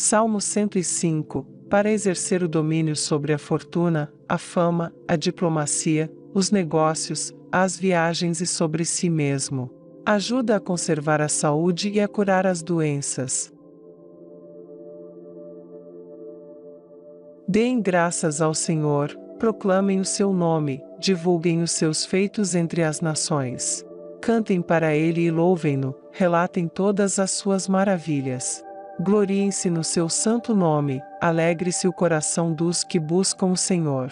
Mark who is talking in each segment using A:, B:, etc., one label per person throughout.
A: Salmo 105, para exercer o domínio sobre a fortuna, a fama, a diplomacia, os negócios, as viagens e sobre si mesmo. Ajuda a conservar a saúde e a curar as doenças. Deem graças ao Senhor, proclamem o seu nome, divulguem os seus feitos entre as nações. Cantem para ele e louvem-no, relatem todas as suas maravilhas. Gloriem-se no seu santo nome, alegre-se o coração dos que buscam o Senhor.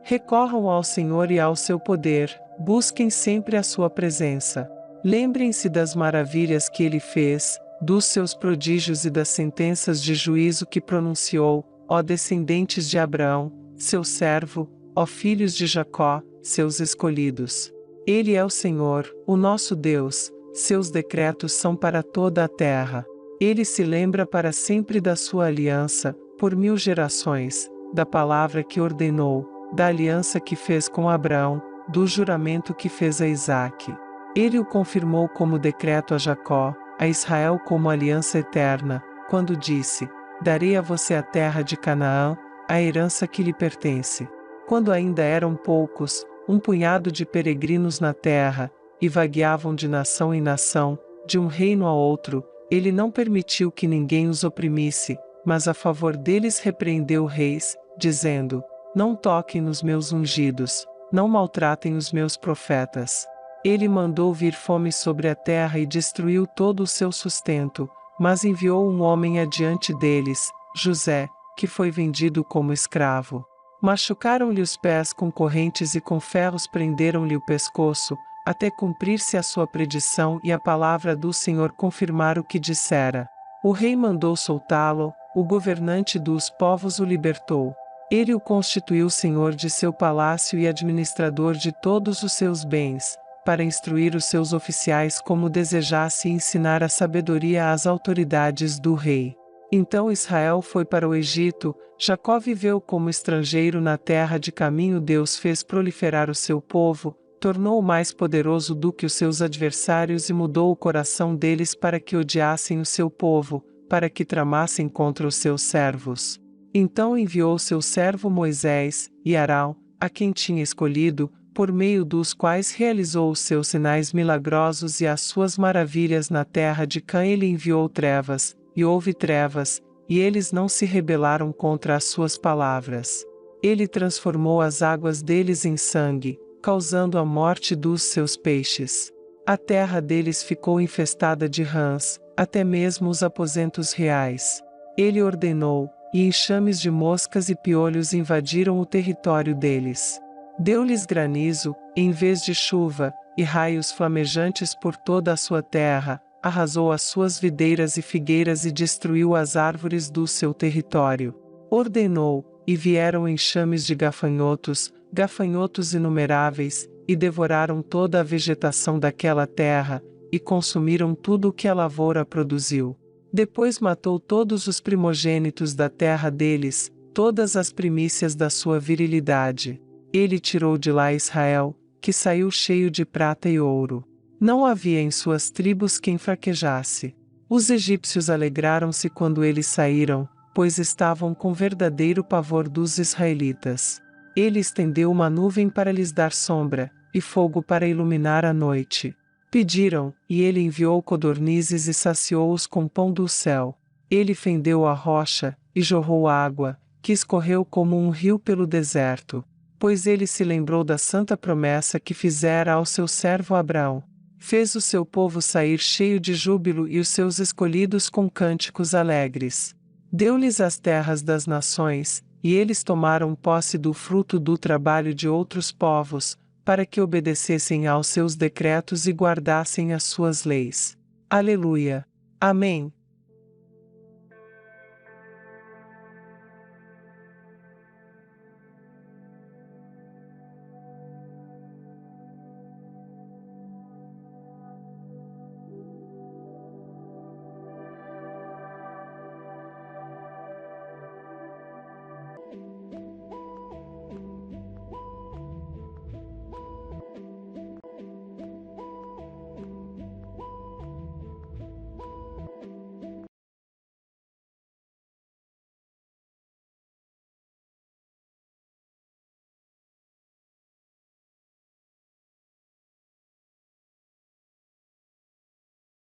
A: Recorram ao Senhor e ao seu poder, busquem sempre a sua presença. Lembrem-se das maravilhas que ele fez, dos seus prodígios e das sentenças de juízo que pronunciou, ó descendentes de Abraão, seu servo, ó filhos de Jacó, seus escolhidos. Ele é o Senhor, o nosso Deus, seus decretos são para toda a terra. Ele se lembra para sempre da sua aliança, por 1000 gerações, da palavra que ordenou, da aliança que fez com Abraão, do juramento que fez a Isaque. Ele o confirmou como decreto a Jacó, a Israel como aliança eterna, quando disse: darei a você a terra de Canaã, a herança que lhe pertence. Quando ainda eram poucos, um punhado de peregrinos na terra, e vagueavam de nação em nação, de um reino a outro, ele não permitiu que ninguém os oprimisse, mas a favor deles repreendeu reis, dizendo: não toquem nos meus ungidos, não maltratem os meus profetas. Ele mandou vir fome sobre a terra e destruiu todo o seu sustento, mas enviou um homem adiante deles, José, que foi vendido como escravo. Machucaram-lhe os pés com correntes e com ferros prenderam-lhe o pescoço, até cumprir-se a sua predição e a palavra do Senhor confirmar o que dissera. O rei mandou soltá-lo, o governante dos povos o libertou. Ele o constituiu senhor de seu palácio e administrador de todos os seus bens, para instruir os seus oficiais como desejasse e ensinar a sabedoria às autoridades do rei. Então Israel foi para o Egito, Jacó viveu como estrangeiro na terra de caminho. Deus fez proliferar o seu povo, tornou-o mais poderoso do que os seus adversários e mudou o coração deles para que odiassem o seu povo, para que tramassem contra os seus servos. Então enviou seu servo Moisés, e Arão, a quem tinha escolhido, por meio dos quais realizou os seus sinais milagrosos e as suas maravilhas na terra de Cã. Ele enviou trevas, e houve trevas, e eles não se rebelaram contra as suas palavras. Ele transformou as águas deles em sangue, causando a morte dos seus peixes. A terra deles ficou infestada de rãs, até mesmo os aposentos reais. Ele ordenou, e enxames de moscas e piolhos invadiram o território deles. Deu-lhes granizo, em vez de chuva, e raios flamejantes por toda a sua terra, arrasou as suas videiras e figueiras e destruiu as árvores do seu território. Ordenou, e vieram enxames de gafanhotos inumeráveis, e devoraram toda a vegetação daquela terra, e consumiram tudo o que a lavoura produziu. Depois matou todos os primogênitos da terra deles, todas as primícias da sua virilidade. Ele tirou de lá Israel, que saiu cheio de prata e ouro. Não havia em suas tribos quem fraquejasse. Os egípcios alegraram-se quando eles saíram, pois estavam com verdadeiro pavor dos israelitas. Ele estendeu uma nuvem para lhes dar sombra, e fogo para iluminar a noite. Pediram, e ele enviou codornizes e saciou-os com pão do céu. Ele fendeu a rocha, e jorrou água, que escorreu como um rio pelo deserto. Pois ele se lembrou da santa promessa que fizera ao seu servo Abraão. Fez o seu povo sair cheio de júbilo e os seus escolhidos com cânticos alegres. Deu-lhes as terras das nações, e eles tomaram posse do fruto do trabalho de outros povos, para que obedecessem aos seus decretos e guardassem as suas leis. Aleluia! Amém!